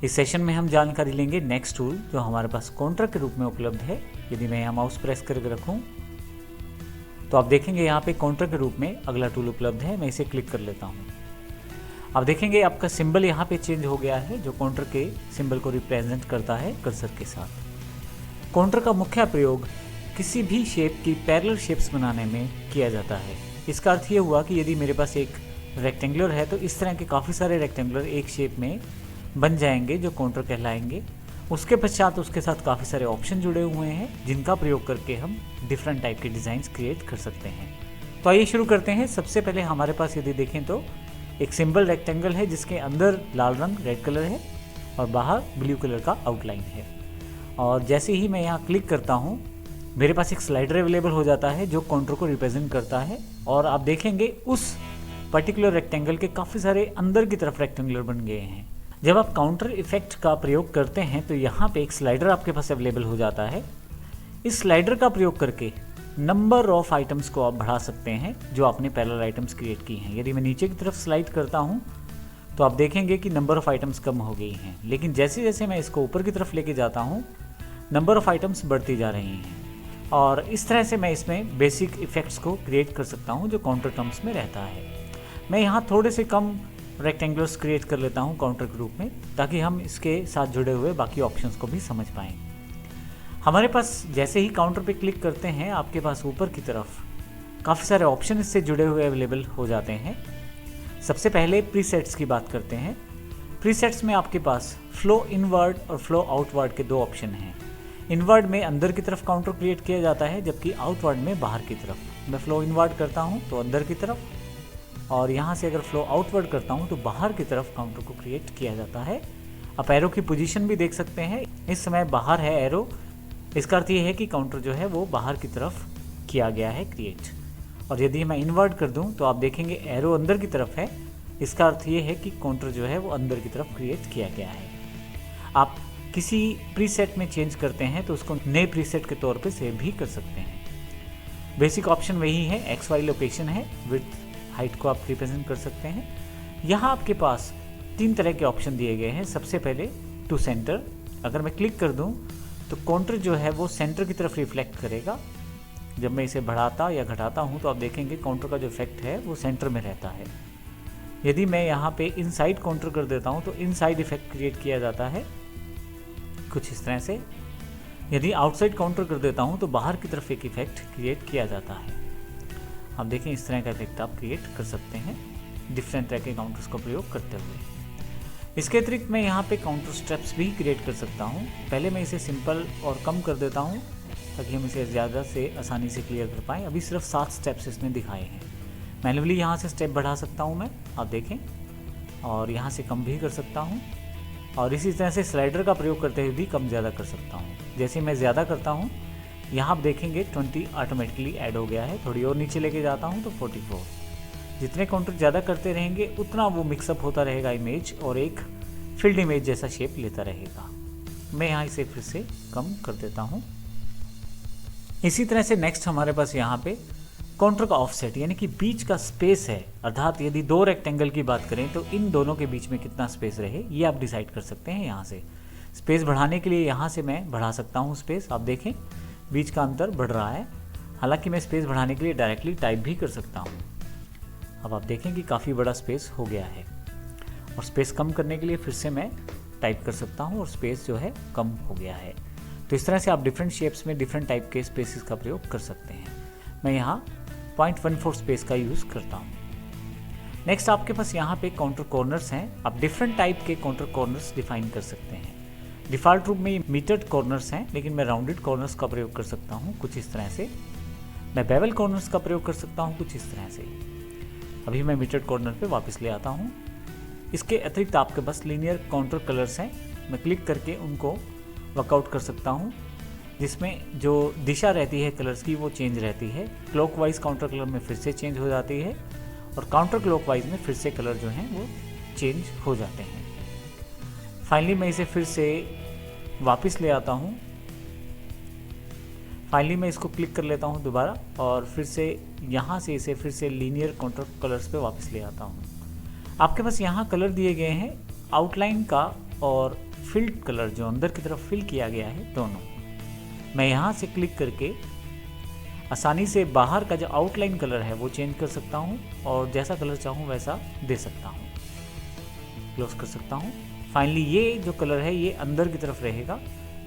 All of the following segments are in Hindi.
इस सेशन में हम जानकारी लेंगे नेक्स्ट टूल जो हमारे पास काउंटर के रूप में उपलब्ध है। यदि मैं यहाँ माउस प्रेस करके रखूँ तो आप देखेंगे यहाँ पे काउंटर के रूप में अगला टूल उपलब्ध है। मैं इसे क्लिक कर लेता हूँ। आप देखेंगे आपका सिंबल यहाँ पे चेंज हो गया है, जो काउंटर के सिंबल को रिप्रेजेंट करता है कर्सर के साथ। काउंटर का मुख्य प्रयोग किसी भी शेप की पैरेलल शेप्स बनाने में किया जाता है। इसका अर्थ ये हुआ कि यदि मेरे पास एक रेक्टेंगुलर है तो इस तरह के काफ़ी सारे रेक्टेंगुलर एक शेप में बन जाएंगे जो काउंटर कहलाएंगे। उसके पश्चात उसके साथ काफ़ी सारे ऑप्शन जुड़े हुए हैं जिनका प्रयोग करके हम डिफरेंट टाइप के डिज़ाइंस क्रिएट कर सकते हैं। तो आइए शुरू करते हैं। सबसे पहले हमारे पास यदि देखें तो एक सिंबल रेक्टेंगल है जिसके अंदर लाल रंग रेड कलर है और बाहर ब्लू कलर का आउटलाइन है। और जैसे ही मैं यहाँ क्लिक करता हूँ मेरे पास एक स्लाइडर अवेलेबल हो जाता है जो काउंटर को रिप्रेजेंट करता है। और आप देखेंगे उस पर्टिकुलर रेक्टेंगल के काफ़ी सारे अंदर की तरफ रेक्टेंगुलर बन गए हैं। जब आप काउंटर इफेक्ट का प्रयोग करते हैं तो यहाँ पे एक स्लाइडर आपके पास अवेलेबल हो जाता है। इस स्लाइडर का प्रयोग करके नंबर ऑफ आइटम्स को आप बढ़ा सकते हैं जो आपने पैरेलल आइटम्स क्रिएट की हैं। यदि मैं नीचे की तरफ स्लाइड करता हूँ तो आप देखेंगे कि नंबर ऑफ आइटम्स कम हो गई हैं, लेकिन जैसे जैसे मैं इसको ऊपर की तरफ लेके जाता हूँ नंबर ऑफ आइटम्स बढ़ती जा रही हैं। और इस तरह से मैं इसमें बेसिक इफेक्ट्स को क्रिएट कर सकता हूँ जो काउंटर टर्म्स में रहता है। मैं यहाँ थोड़े से कम रेक्टेंगुलर्स क्रिएट कर लेता हूँ काउंटर के रूप में, ताकि हम इसके साथ जुड़े हुए बाकी ऑप्शंस को भी समझ पाएँ। हमारे पास जैसे ही काउंटर पे क्लिक करते हैं आपके पास ऊपर की तरफ काफ़ी सारे ऑप्शन इससे जुड़े हुए अवेलेबल हो जाते हैं। सबसे पहले प्रीसेट्स की बात करते हैं। प्रीसेट्स में आपके पास फ्लो इनवर्ड और फ्लो आउटवर्ड के दो ऑप्शन हैं। इनवर्ड में अंदर की तरफ काउंटर क्रिएट किया जाता है, जबकि आउटवर्ड में बाहर की तरफ। मैं फ्लो इनवर्ड करता हूँ तो अंदर की तरफ, और यहाँ से अगर फ्लो आउटवर्ड करता हूँ तो बाहर की तरफ काउंटर को क्रिएट किया जाता है। आप एरो की पोजीशन भी देख सकते हैं। इस समय बाहर है एरो, इसका अर्थ ये है कि काउंटर जो है वो बाहर की तरफ किया गया है क्रिएट। और यदि मैं इनवर्ट कर दूँ तो आप देखेंगे एरो अंदर की तरफ है, इसका अर्थ ये है कि काउंटर जो है वो अंदर की तरफ क्रिएट किया गया है। आप किसी प्रीसेट में चेंज करते हैं तो उसको नए प्रीसेट के तौर पे सेव भी कर सकते हैं। बेसिक ऑप्शन वही है, एक्स वाई लोकेशन है, विड्थ हाइट को आप रिप्रेजेंट कर सकते हैं। यहाँ आपके पास तीन तरह के ऑप्शन दिए गए हैं। सबसे पहले टू सेंटर, अगर मैं क्लिक कर दूँ तो काउंटर जो है वो सेंटर की तरफ रिफ्लेक्ट करेगा। जब मैं इसे बढ़ाता या घटाता हूँ तो आप देखेंगे काउंटर का जो इफेक्ट है वो सेंटर में रहता है। यदि मैं यहाँ पे इनसाइड काउंटर कर देता हूँ तो इनसाइड इफेक्ट क्रिएट किया जाता है कुछ इस तरह से। यदि आउटसाइड काउंटर कर देता हूँ तो बाहर की तरफ एक इफेक्ट क्रिएट किया जाता है। आप देखें इस तरह का इफेक्ट आप क्रिएट कर सकते हैं डिफरेंट तरह के काउंटर्स का प्रयोग करते हुए। इसके अतिरिक्त मैं यहाँ पे काउंटर स्टेप्स भी क्रिएट कर सकता हूँ। पहले मैं इसे सिंपल और कम कर देता हूँ ताकि हम इसे ज़्यादा से आसानी से क्लियर कर पाएँ। अभी सिर्फ 7 स्टेप्स इसने दिखाए हैं। मैन्युअली यहाँ से स्टेप बढ़ा सकता हूँ मैं, आप देखें, और यहाँ से कम भी कर सकता हूँ। और इसी तरह से स्लाइडर का प्रयोग करते हुए भी कम ज़्यादा कर सकता हूँ। जैसे मैं ज़्यादा करता हूँ यहाँ आप देखेंगे 20 ऑटोमेटिकली ऐड हो गया है। थोड़ी और नीचे लेके जाता हूँ तो 44। जितने काउंटर ज़्यादा करते रहेंगे उतना वो मिक्सअप होता रहेगा इमेज और एक फील्ड इमेज जैसा शेप लेता रहेगा। मैं यहाँ इसे फिर से कम कर देता हूँ। इसी तरह से नेक्स्ट हमारे पास यहाँ पे काउंटर का ऑफसेट यानी कि बीच का स्पेस है, अर्थात यदि दो रेक्टेंगल की बात करें तो इन दोनों के बीच में कितना स्पेस रहे ये आप डिसाइड कर सकते हैं। यहाँ से स्पेस बढ़ाने के लिए यहाँ से मैं बढ़ा सकता हूँ स्पेस। आप देखें बीच का अंतर बढ़ रहा है। हालांकि मैं स्पेस बढ़ाने के लिए डायरेक्टली टाइप भी कर सकता हूँ। अब आप देखें कि काफ़ी बड़ा स्पेस हो गया है। और स्पेस कम करने के लिए फिर से मैं टाइप कर सकता हूँ और स्पेस जो है कम हो गया है। तो इस तरह से आप डिफरेंट शेप्स में डिफरेंट टाइप के स्पेसिस का प्रयोग कर सकते हैं। मैं यहाँ 0.14 स्पेस का यूज़ करता हूँ। नेक्स्ट आपके पास यहाँ पे काउंटर कॉर्नर्स हैं। आप डिफरेंट टाइप के काउंटर कॉर्नर्स डिफाइन कर सकते हैं। डिफ़ॉल्ट रूप में ये मीटर्ड कॉर्नर्स हैं, लेकिन मैं राउंडेड कॉर्नर्स का प्रयोग कर सकता हूँ कुछ इस तरह से। मैं बेवल कॉर्नर्स का प्रयोग कर सकता हूँ कुछ इस तरह से। अभी मैं मीटर्ड कॉर्नर पे वापस ले आता हूँ। इसके अतिरिक्त आपके पास लीनियर काउंटर कलर्स हैं। मैं क्लिक करके उनको वर्कआउट कर सकता हूँ, जिसमें जो दिशा रहती है कलर्स की वो चेंज रहती है। क्लॉकवाइज काउंटर कलर में फिर से चेंज हो जाती है और काउंटर क्लॉकवाइज में फिर से कलर जो हैं वो चेंज हो जाते हैं। फाइनली मैं इसे फिर से वापस ले आता हूँ। फाइनली मैं इसको क्लिक कर लेता हूँ दोबारा और फिर से यहाँ से इसे फिर से लीनियर काउंटर कलर्स पे वापस ले आता हूँ। आपके पास यहाँ कलर दिए गए हैं आउटलाइन का और फिल्ड कलर जो अंदर की तरफ फिल किया गया है दोनों। मैं यहाँ से क्लिक करके आसानी से बाहर का जो आउटलाइन कलर है वो चेंज कर सकता हूँ और जैसा कलर चाहूँ वैसा दे सकता हूँ। क्लोज कर सकता हूँ। फाइनली ये जो कलर है ये अंदर की तरफ रहेगा,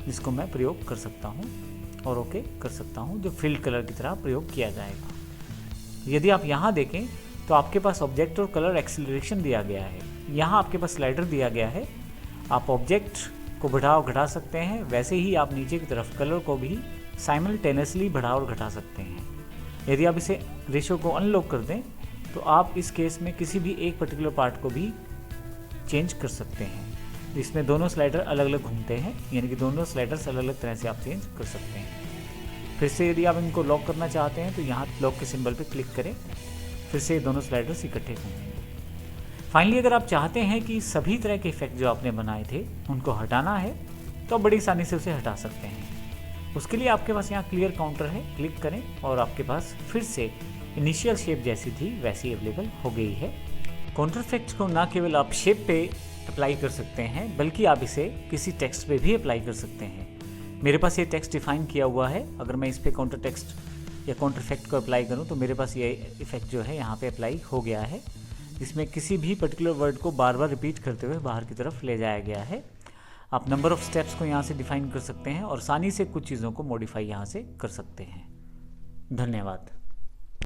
जिसको मैं प्रयोग कर सकता हूँ और ओके कर सकता हूँ, जो फिल्ड कलर की तरह प्रयोग किया जाएगा। यदि आप यहाँ देखें तो आपके पास ऑब्जेक्ट और कलर एक्सीलरेशन दिया गया है। यहाँ आपके पास स्लाइडर दिया गया है, आप ऑब्जेक्ट को बढ़ा और घटा सकते हैं। वैसे ही आप नीचे की तरफ कलर को भी साइमल्टेनियसली बढ़ा और घटा सकते हैं। यदि आप इसे रेशो को अनलॉक कर दें तो आप इस केस में किसी भी एक पर्टिकुलर पार्ट को भी चेंज कर सकते हैं। इसमें दोनों स्लाइडर अलग अलग घूमते हैं, यानी कि दोनों स्लाइडर्स अलग अलग तरह से आप चेंज कर सकते हैं। फिर से यदि आप इनको लॉक करना चाहते हैं तो यहाँ लॉक के सिंबल पर क्लिक करें, फिर से दोनों स्लाइडर्स इकट्ठे घूमेंगे। फाइनली अगर आप चाहते हैं कि सभी तरह के इफेक्ट जो आपने बनाए थे उनको हटाना है तो आप बड़ी आसानी से उसे हटा सकते हैं। उसके लिए आपके पास यहाँ क्लियर काउंटर है, क्लिक करें और आपके पास फिर से इनिशियल शेप जैसी थी वैसी अवेलेबल हो गई है। काउंटर इफेक्ट को ना केवल आप शेप पे अप्लाई कर सकते हैं बल्कि आप इसे किसी टेक्स्ट पे भी अप्लाई कर सकते हैं। मेरे पास ये टेक्स्ट डिफाइन किया हुआ है, अगर मैं इस पर काउंटर टेक्स्ट या काउंटर इफेक्ट को अप्लाई करूँ तो मेरे पास ये इफेक्ट जो है यहाँ पे अप्लाई हो गया है। इसमें किसी भी पर्टिकुलर वर्ड को बार बार रिपीट करते हुए बाहर की तरफ ले जाया गया है। आप नंबर ऑफ स्टेप्स को यहाँ से डिफाइन कर सकते हैं और आसानी से कुछ चीज़ों को मॉडिफाई यहाँ से कर सकते हैं। धन्यवाद।